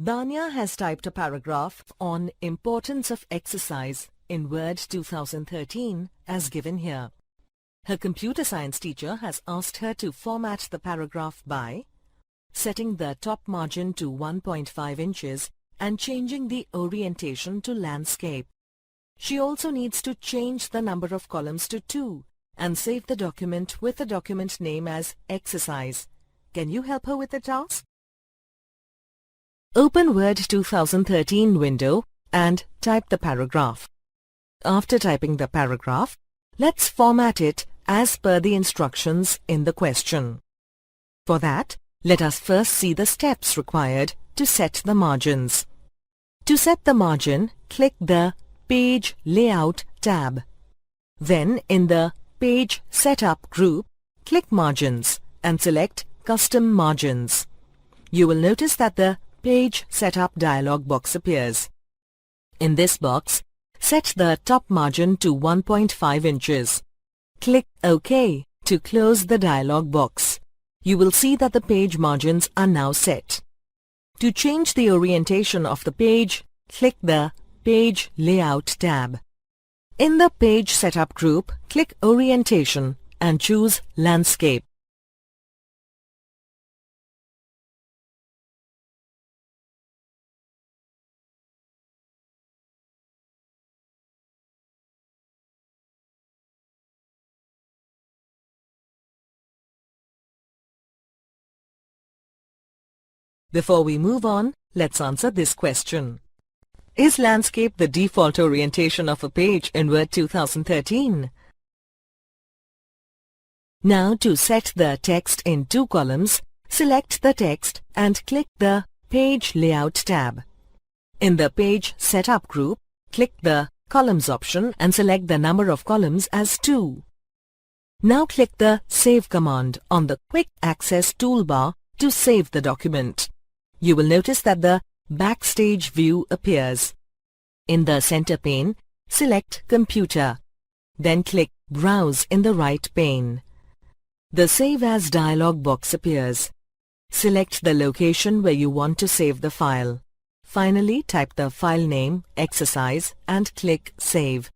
Danya has typed a paragraph on importance of exercise in Word 2013 as given here. Her computer science teacher has asked her to format the paragraph by setting the top margin to 1.5 inches and changing the orientation to landscape. She also needs to change the number of columns to 2 and save the document with the document name as exercise. Can you help her with the task? Open Word 2013 window and type the paragraph. After typing the paragraph, let's format it as per the instructions in the question. For that, let us first see the steps required to set the margins. To set the margin, click the Page Layout tab. Then in the Page Setup group, click Margins and select Custom Margins. You will notice that the Page Setup dialog box appears. In this box, set the top margin to 1.5 inches. Click OK to close the dialog box. You will see that the page margins are now set. To change the orientation of the page, click the Page Layout tab. In the Page Setup group, click Orientation and choose Landscape. Before we move on, let's answer this question. Is landscape the default orientation of a page in Word 2013? Now to set the text in 2 columns, select the text and click the Page Layout tab. In the Page Setup group, click the Columns option and select the number of columns as 2. Now click the Save command on the Quick Access toolbar to save the document. You will notice that the Backstage view appears. In the center pane, select Computer. Then click Browse in the right pane. The Save As dialog box appears. Select the location where you want to save the file. Finally, type the file name, exercise, and click Save.